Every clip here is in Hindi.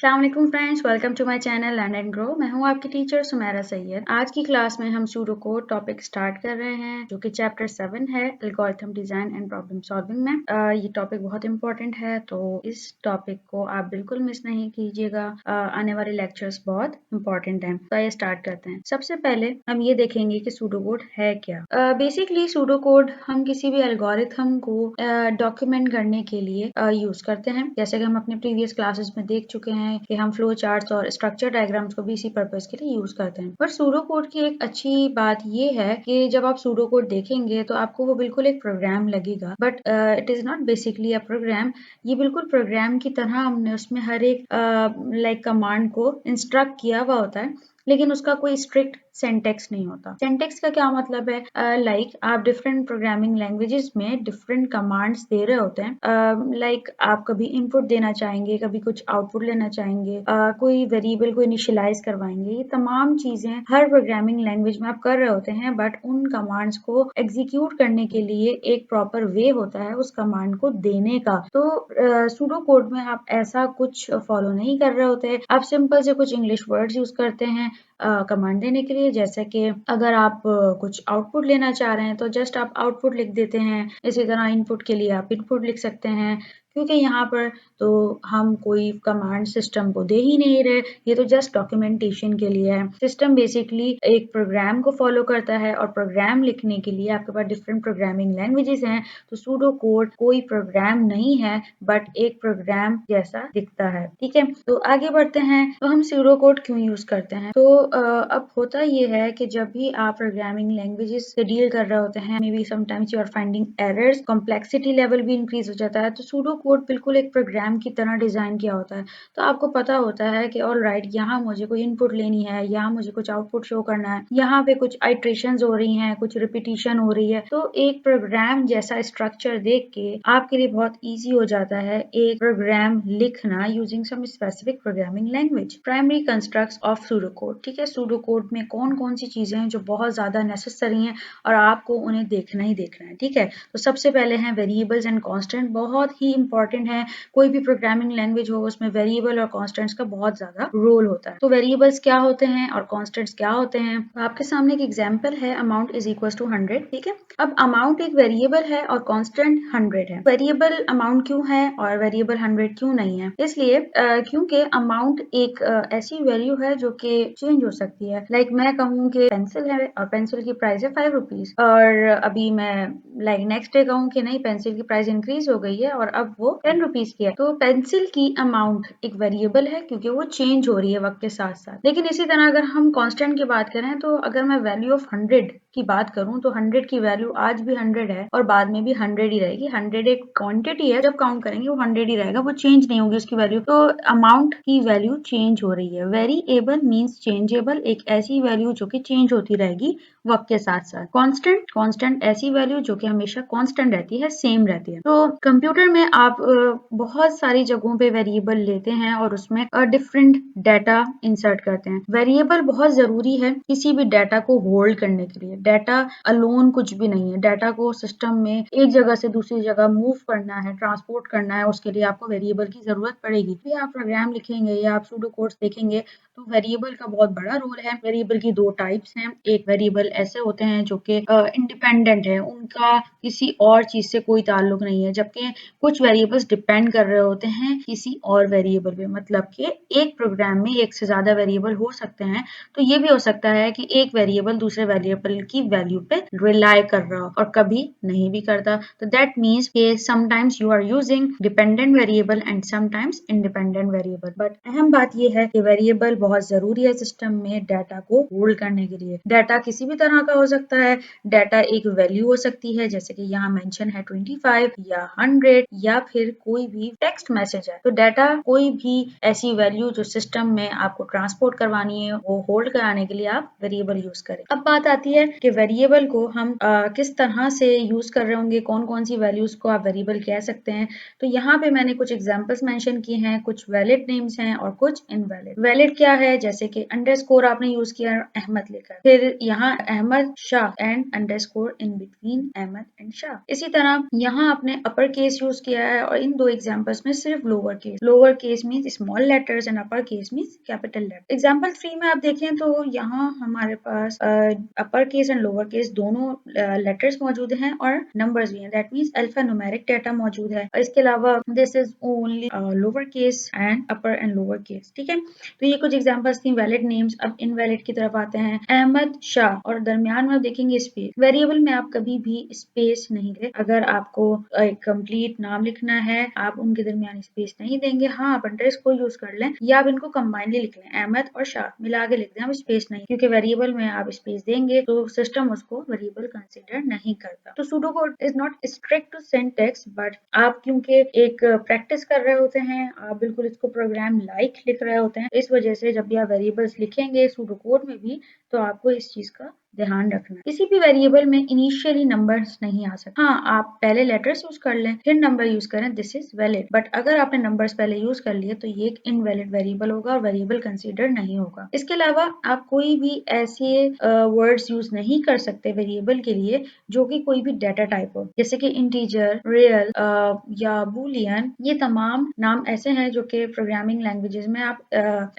अस्सलाम वालेकुम friends, welcome to my channel learn and grow. मैं हूं आपकी टीचर सुमेरा सैयद। आज की क्लास में हम सूडो कोड टॉपिक स्टार्ट कर रहे हैं जो कि चैप्टर 7 है, algorithm design and problem solving में। ये टॉपिक बहुत इंपॉर्टेंट है, तो इस टॉपिक को आप बिल्कुल मिस नहीं कीजिएगा। आने वाले लेक्चर्स बहुत इंपॉर्टेंट हैं। तो आइए स्टार्ट करते हैं। सबसे पहले हम ये देखेंगे कि सूडो कोड है क्या। बेसिकली सूडो कोड हम किसी भी एल्गोरिथम को डॉक्यूमेंट करने के लिए यूज करते हैं। जैसे कि हम अपने प्रीवियस क्लासेस में देख चुके हैं कि हम फ्लो चार्ट्स और स्ट्रक्चर डायग्राम्स को भी इसी पर्पस के लिए यूज करते हैं। पर सूडो कोड की एक अच्छी बात ये है कि जब आप सूडो कोड देखेंगे तो आपको वो बिल्कुल एक प्रोग्राम लगेगा, but it is not basically a program. ये बिल्कुल प्रोग्राम की तरह हमने उसमें हर एक कमांड को इंस्ट्रक्ट किया हुआ होता है, लेकिन उसका कोई स्ट्रिक्ट सिंटैक्स नहीं होता। सिंटैक्स का क्या मतलब है? आप डिफरेंट प्रोग्रामिंग लैंग्वेजेस में डिफरेंट कमांड्स दे रहे होते हैं। आप कभी इनपुट देना चाहेंगे, कभी कुछ आउटपुट लेना चाहेंगे, कोई वेरिएबल को इनिशियलाइज करवाएंगे। ये तमाम चीजें हर प्रोग्रामिंग लैंग्वेज में आप कर रहे होते हैं, बट उन कमांड्स को एग्जीक्यूट करने के लिए एक प्रॉपर वे होता है उस कमांड को देने का। तो सूडो कोड में आप ऐसा कुछ फॉलो नहीं कर रहे होते। आप सिंपल से कुछ इंग्लिश वर्ड्स यूज करते हैं कमांड देने के लिए। जैसे कि अगर आप कुछ आउटपुट लेना चाह रहे हैं तो जस्ट आप आउटपुट लिख देते हैं। इसी तरह इनपुट के लिए आप इनपुट लिख सकते हैं, क्योंकि यहाँ पर तो हम कोई कमांड सिस्टम को दे ही नहीं रहे। ये तो जस्ट डॉक्यूमेंटेशन के लिए है। सिस्टम बेसिकली एक प्रोग्राम को फॉलो करता है, और प्रोग्राम लिखने के लिए आपके पास डिफरेंट प्रोग्रामिंग लैंग्वेजेस हैं। तो सूडो कोड कोई प्रोग्राम नहीं है, बट एक प्रोग्राम जैसा दिखता है। ठीक है, तो आगे बढ़ते हैं। तो हम सूडो कोड क्यों यूज करते हैं? तो अब होता ये है कि जब भी आप प्रोग्रामिंग लैंग्वेजेस से डील कर रहे होते हैं, maybe sometimes you are finding errors, complexity level भी इंक्रीज हो जाता है। तो सूडो कोड बिल्कुल एक प्रोग्राम की तरह डिजाइन किया होता है। तो आपको पता होता है कि ऑल राइट, यहाँ मुझे कोई इनपुट लेनी है, यहाँ मुझे कुछ आउटपुट शो करना है, यहाँ पे कुछ आइट्रेशंस हो रही हैं, कुछ रिपीटिशन हो रही है। तो एक प्रोग्राम जैसा स्ट्रक्चर देख के आपके लिए बहुत ईजी हो जाता है एक प्रोग्राम लिखना using some specific programming language. Primary constructs of pseudo code. ठीक है, सूडो कोड में कौन कौन सी चीजें हैं जो बहुत ज्यादा नेसेसरी हैं और आपको उन्हें देखना ही देखना है। ठीक है, तो सबसे पहले हैं वेरिएबल्स एंड कांस्टेंट। बहुत ही इंपॉर्टेंट है। कोई भी प्रोग्रामिंग लैंग्वेज हो, उसमें वेरिएबल और कांस्टेंट्स का बहुत ज्यादा रोल होता है। तो वेरिएबल्स क्या होते हैं और कांस्टेंट्स क्या होते हैं? आपके सामने एक एग्जांपल है, अमाउंट इज इक्वल टू 100। ठीक है, अब अमाउंट एक वेरिएबल है और कांस्टेंट 100 है। वेरिएबल अमाउंट क्यों है और वेरिएबल 100 क्यों नहीं है? इसलिए क्योंकि अमाउंट एक ऐसी वैल्यू है जो कि चेंज हो सकती है। मैं कहूँ कि पेंसिल है और पेंसिल की प्राइस है 5 रुपीज, और अभी मैं नेक्स्ट डे कहूँ कि नहीं, पेंसिल की प्राइस इंक्रीज हो गई है और अब वो 10 रुपीज की है। तो पेंसिल की अमाउंट एक वेरिएबल है क्योंकि वो चेंज हो रही है वक्त के साथ साथ। लेकिन इसी तरह अगर हम कांस्टेंट की बात करें, तो अगर मैं वैल्यू ऑफ 100 की बात करूं तो 100 की वैल्यू आज भी 100 है और बाद में भी 100 ही रहेगी। 100 एक क्वांटिटी है, जब काउंट करेंगे वो 100 ही रहेगा, वो चेंज नहीं होगी उसकी वैल्यू। तो अमाउंट की वैल्यू चेंज हो रही है। वेरिएबल मींस चेंजेबल, एक ऐसी वैल्यू जो कि चेंज होती रहेगी वक्त के साथ साथ। कांस्टेंट ऐसी वैल्यू जो कि हमेशा कांस्टेंट रहती है, सेम रहती है। तो कंप्यूटर में आप बहुत सारी जगहों पे वेरिएबल लेते हैं और उसमें डिफरेंट डाटा इंसर्ट करते हैं। वेरिएबल बहुत जरूरी है किसी भी डाटा को होल्ड करने के लिए। डाटा अलोन कुछ भी नहीं है। डाटा को सिस्टम में एक जगह से दूसरी जगह मूव करना है, ट्रांसपोर्ट करना है, उसके लिए आपको वेरिएबल की जरूरत पड़ेगी। फिर आप प्रोग्राम लिखेंगे या आप सूडो कोड्स देखेंगे तो वेरिएबल का बहुत बड़ा रोल है। वेरिएबल की दो टाइप्स हैं। एक वेरिएबल ऐसे होते हैं जो कि इंडिपेंडेंट है, उनका किसी और चीज से कोई ताल्लुक नहीं है, जबकि कुछ वेरिएबल्स डिपेंड कर रहे होते हैं किसी और वेरिएबल पे। मतलब कि एक प्रोग्राम में एक से ज्यादा वेरिएबल हो सकते हैं। तो ये भी हो सकता है कि एक वेरिएबल दूसरे वेरिएबल की वैल्यू पे रिलाई कर रहा हो और कभी नहीं भी करता। तो दैट मीन्स कि sometimes you are using dependent variable and sometimes independent variable. But अहम बात यह है कि वेरिएबल बहुत जरूरी है सिस्टम में डाटा को होल्ड करने के लिए। डाटा किसी भी तरह का हो सकता है। डाटा एक वैल्यू हो सकती है, जैसे कि यहाँ मेंशन है 25 या 100, या फिर कोई भी टेक्स्ट मैसेज है। तो डाटा कोई भी ऐसी वैल्यू जो सिस्टम में आपको ट्रांसपोर्ट करवानी है, वो होल्ड कराने के लिए आप वेरिएबल यूज करें। अब बात आती है कि वेरिएबल को हम किस तरह से यूज कर रहे होंगे, कौन कौन सी वैल्यूज को आप वेरिएबल कह सकते हैं। तो यहाँ पे मैंने कुछ एग्जांपल्स मेंशन किए हैं, कुछ वैलिड नेम्स हैं और कुछ इनवैलिड। वैलिड क्या है, जैसे कि अंडरस्कोर आपने यूज किया अहमद लेकर, फिर यहाँ Ahmed Shah and underscore in between Ahmed and Shah. इसी तरह यहाँ आपने अपर केस यूज किया है और इन दो एग्जाम्पल्स में सिर्फ lower case mean small letters and upper case mean capital letter. Example 3 में आप देखें तो यहाँ हमारे पास upper case and lower case दोनों लेटर्स मौजूद हैं और नंबर्स भी हैं, that means alpha numeric data मौजूद है। इसके अलावा this is only lower case and upper and lower case, ठीक है। तो ये कुछ एग्जांपल्स थी वैलिड नेम्स। अब इनवैलिड की तरफ आते हैं। अहमद शाह और दरमियान में देखेंगे स्पेस। वेरिएबल में आप कभी भी स्पेस नहीं दे। अगर आपको एक कंप्लीट नाम लिखना है आप उनके दरमियान स्पेस नहीं देंगे। हाँ, आप अंडरस्कोर यूज कर लें या आप इनको कंबाइनली लिख लें, अहमद और शाह मिला के लिख दें, आप स्पेस नहीं, क्योंकि वेरिएबल में आप स्पेस देंगे तो सिस्टम उसको वेरिएबल कंसिडर नहीं करता। तो pseudocode is not strict to syntax, but आप क्योंकि एक प्रैक्टिस कर रहे होते हैं, आप बिल्कुल इसको प्रोग्राम लाइक लिख रहे होते हैं, इस वजह से जब भी आप वेरिएबल्स लिखेंगे सूडोकोड में भी तो आपको इस चीज का ध्यान रखना है। किसी भी वेरिएबल में इनिशियली नंबर्स नहीं आ सकते। हाँ, आप पहले लेटर्स यूज कर लें फिर नंबर यूज करें, दिस इज वैलिड। बट अगर आपने नंबर्स पहले यूज कर लिए तो ये एक इनवैलिड वेरिएबल होगा और वेरिएबल कंसीडर नहीं होगा। इसके अलावा आप कोई भी ऐसे वर्ड्स यूज नहीं कर सकते वेरिएबल के लिए जो कि कोई भी डाटा टाइप हो, जैसे कि इंटीजर, रियल या बूलियन। ये तमाम नाम ऐसे हैं जो कि प्रोग्रामिंग लैंग्वेजेस में आप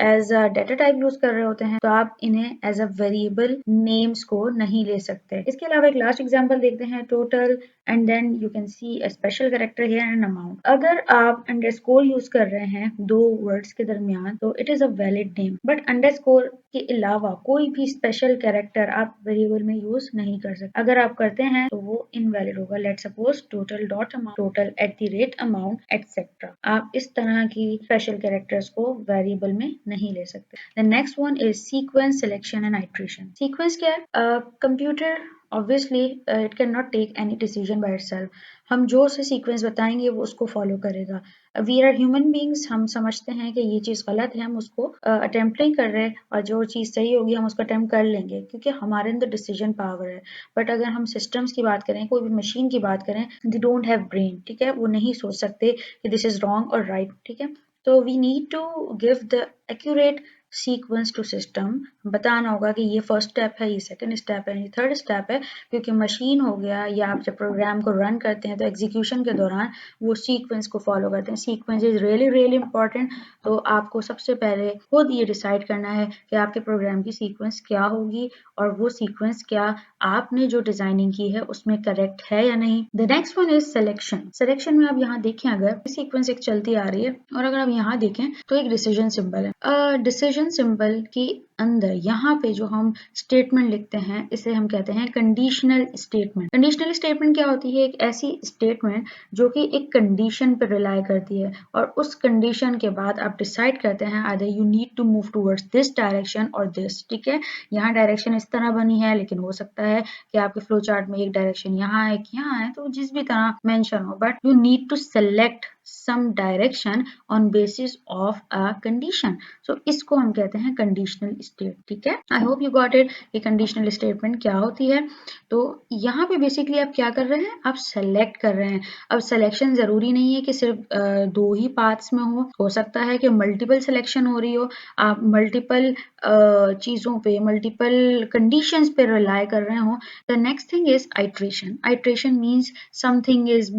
as a data type use कर रहे होते हैं, तो आप इन्हें एज अ वेरिएबल नेम्स को नहीं ले सकते। इसके अलावा एक लास्ट एग्जांपल देखते हैं, total and then you can see a special character here and amount. अगर आप अंडरस्कोर यूज कर रहे हैं दो वर्ड्स के दरमियान तो it is a valid name, but underscore के अलावा कोई भी स्पेशल कैरेक्टर आप वेरिएबल में यूज नहीं कर सकते। अगर आप करते हैं तो वो इनवैलिड होगा। Let's suppose total dot amount, total at the rate amount etcetera. आप इस तरह की स्पेशल कैरेक्टर्स को वेरिएबल में नहीं ले सकते। The next one is sequence, selection and iteration. Sequence क्या है? Computer obviously it can not take any decision by itself. हम जो से सीक्वेंस बताएंगे वो उसको फॉलो करेगा। वी आर ह्यूमन बींग्स, हम समझते हैं कि ये चीज़ गलत है, हम उसको अटेम्प्ट नहीं कर रहे, और जो चीज़ सही होगी हम उसको अटेम्प्ट कर लेंगे क्योंकि हमारे अंदर डिसीजन पावर है। बट अगर हम सिस्टम्स की बात करें, कोई भी मशीन की बात करें, दे डोंट हैव ब्रेन, ठीक है, वो नहीं सोच सकते कि दिस इज रॉन्ग और राइट, ठीक है। तो we need to give the accurate sequence to system. बताना होगा कि ये फर्स्ट स्टेप है, ये सेकंड स्टेप है, ये थर्ड स्टेप है, क्योंकि मशीन हो गया या आप जब प्रोग्राम को रन करते हैं तो एग्जीक्यूशन के दौरान वो सीक्वेंस को फॉलो करते हैं। Sequence is really really important. तो आपको सबसे पहले खुद ये डिसाइड करना है कि आपके प्रोग्राम की सीक्वेंस क्या होगी और वो सीक्वेंस क्या आपने जो डिजाइनिंग की है उसमें करेक्ट है या नहीं। The next one is selection. Selection में आप यहाँ देखें, अगर सीक्वेंस एक चलती आ रही है और अगर आप यहाँ देखें तो एक डिसीजन सिंबल है। डिसीजन सिंबल के अंदर यहाँ पे जो हम स्टेटमेंट लिखते हैं इसे हम कहते हैं कंडीशनल स्टेटमेंट। कंडीशनल स्टेटमेंट क्या होती है? एक ऐसी स्टेटमेंट जो कि एक कंडीशन पर रिलाई करती है और उस कंडीशन के बाद आप डिसाइड करते हैं either you need to move towards this direction और दिस, ठीक है। यहाँ डायरेक्शन इस तरह बनी है, लेकिन हो सकता है कि आपके फ्लो चार्ट में एक डायरेक्शन यहाँ है, यहाँ है, तो जिस भी तरह मेंशन हो, but you need to select some direction on basis of a condition. So इसको हम कहते हैं conditional state, ठीक है। I hope you got it कि conditional statement क्या होती है। तो यहाँ पे बेसिकली आप क्या कर रहे हैं? आप select कर रहे हैं। अब selection जरूरी नहीं है कि सिर्फ दो ही पाथ्स में हो सकता है कि मल्टीपल सिलेक्शन हो रही हो, आप मल्टीपल चीज़ों पे, मल्टीपल कंडीशंस पे रिलाई कर रहे हो। The next thing is iteration. Iteration means something is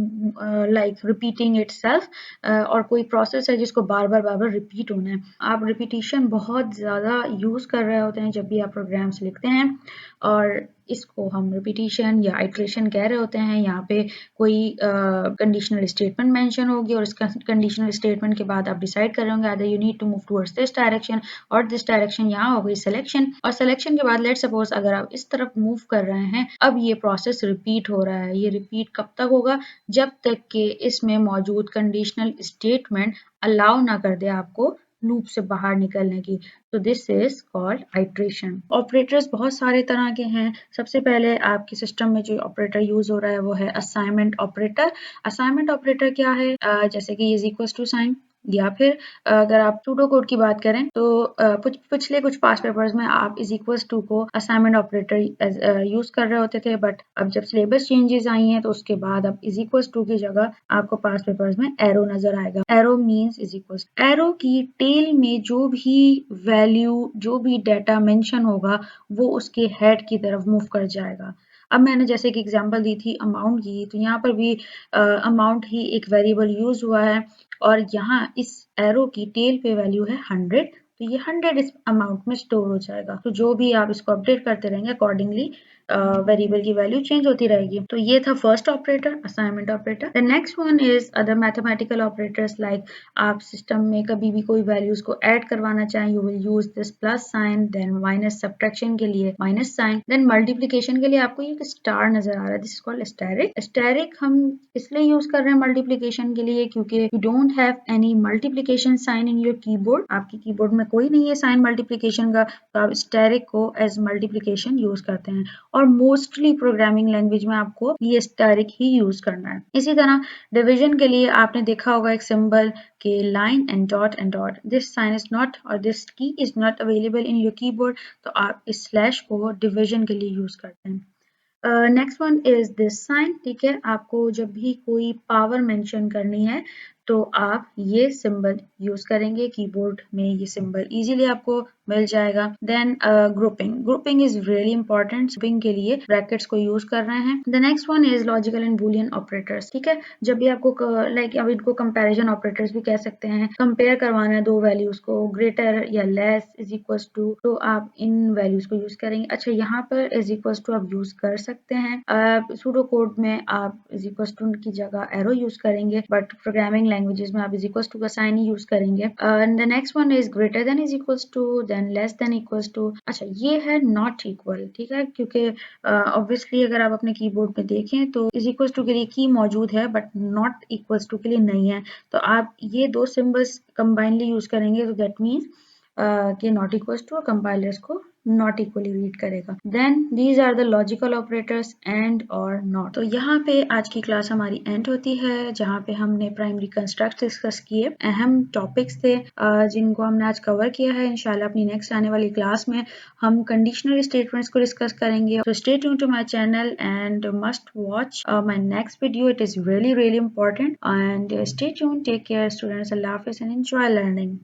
like repeating itself, और कोई प्रोसेस है जिसको बार बार रिपीट होना है। आप रिपीटिशन बहुत ज़्यादा यूज़ कर रहे होते हैं जब भी आप प्रोग्राम्स लिखते हैं, और इसको हम रिपीटिशन या आइट्रेशन कह रहे होते हैं। यहाँ पे कोई कंडीशनल स्टेटमेंट मेंशन होगी और इस कंडीशनल स्टेटमेंट के बाद आप डिसाइड कर रहे होंगे either you need to move towards this direction और दिस डायरेक्शन। यहाँ हो गई सिलेक्शन, और सिलेक्शन के बाद लेट सपोज अगर आप इस तरफ मूव कर रहे हैं, अब ये प्रोसेस रिपीट हो रहा है। ये रिपीट कब तक होगा? जब तक कि इसमें मौजूद कंडीशनल स्टेटमेंट अलाउ ना कर दे आपको लूप से बाहर निकलने की। तो this is called iteration. Operators बहुत सारे तरह के हैं। सबसे पहले आपके सिस्टम में जो ऑपरेटर यूज हो रहा है वो है असाइनमेंट ऑपरेटर। असाइनमेंट ऑपरेटर क्या है? जैसे कि इज इक्वल टू साइन, या फिर अगर आप सूडो कोड की बात करें तो पिछले कुछ पास्ट पेपर्स में आप इज इक्वल्स टू को असाइनमेंट ऑपरेटर यूज कर रहे होते थे, बट अब जब सिलेबस चेंजेस आई हैं तो उसके बाद अब इज इक्वल्स टू की जगह आपको पास्ट पेपर्स में एरो नजर आएगा। Arrow means is equals, arrow की टेल में जो भी वैल्यू, जो भी डाटा मेंशन होगा वो उसके हेड की तरफ मूव कर जाएगा। अब मैंने जैसे कि एग्जांपल दी थी अमाउंट की, तो यहाँ पर भी अमाउंट ही एक वेरिएबल यूज हुआ है और यहाँ इस एरो की टेल पे वैल्यू है 100, तो ये 100 इस अमाउंट में स्टोर हो जाएगा। तो जो भी आप इसको अपडेट करते रहेंगे अकॉर्डिंगली वेरिएबल की वैल्यू चेंज होती रहेगी। तो ये था first operator, assignment operator. The next one is other mathematical operators, like आप सिस्टम में कभी भी कोई वैल्यूज को ऐड करवाना चाहें, you will use this plus sign, then minus subtraction के लिए माइनस साइन, देन मल्टीप्लिकेशन के लिए आपको ये स्टार नजर आ रहा है, this is called asterisk. Asterisk हम इसलिए यूज कर रहे हैं मल्टीप्लिकेशन के लिए क्योंकि you don't have any multiplication sign in your keyboard, आपकी कीबोर्ड में कोई नहीं है साइन मल्टीप्लिकेशन का, तो आप एस्टेरिक को एज मल्टीप्लिकेशन यूज करते हैं और मोस्टली प्रोग्रामिंग लैंग्वेज में आपको ये एस्टेरिक ही यूज करना है। इसी तरह डिवीजन के लिए आपने देखा होगा एक सिंबल के line and dot, this sign is not और this key is not available in your keyboard, तो आप इस स्लैश को डिवीजन के लिए यूज करते हैं। Next one is this sign, ठीक है, आपको जब भी कोई पावर मेंशन करनी है तो आप ये सिंबल यूज करेंगे, कीबोर्ड में ये सिंबल इजीली आपको मिल जाएगा। Then grouping, grouping is really important, grouping के लिए ब्रैकेट्स को यूज कर रहे हैं। The next one is logical and Boolean operators, ठीक है, जब भी आपको लाइक अब इनको कंपैरिजन ऑपरेटर्स भी कह सकते हैं, कंपेयर करवाना है दो वैल्यूज को, ग्रेटर या लेस इज इक्वल टू, तो आप इन वैल्यूज को यूज करेंगे। अच्छा, यहाँ पर इज इक्वल टू आप यूज कर सकते हैं, सूडो कोड में आप इज इक्वल टू की जगह एरो यूज करेंगे, बट प्रोग्रामिंग लैंग्वेजेस में आप इज इक्वल टू का साइन ही यूज करेंगे। The next one is greater than is equal to, then less than equal to. अच्छा, ये है नॉट इक्वल, ठीक है, क्योंकि ऑब्वियसली अगर आप अपने कीबोर्ड पे देखें तो इज इक्वल टू के लिए की मौजूद है बट नॉट इक्वल टू के लिए नहीं है, तो आप ये दो सिंबल्स कंबाइनली यूज करेंगे, तो दैट मीन्स कि नॉट इक्वल टू और कंपाइलर्स को नॉट इक्वली रीड करेगा। Then these are the logical operators and और नॉट। तो यहाँ पे आज की क्लास हमारी एंड होती है, जहाँ पे हमने प्राइमरी कंस्ट्रक्ट डिस्कस किए, अहम टॉपिक्स थे जिनको हमने आज कवर किया है। इंशाल्लाह अपनी नेक्स्ट आने वाली क्लास में हम कंडीशनल स्टेटमेंट्स को डिस्कस करेंगे। तो stay tune to my channel and must watch my next video, it is really really important, and stay tune, take care students, अल्लाह हाफिज़ एंड एंजॉय लर्निंग।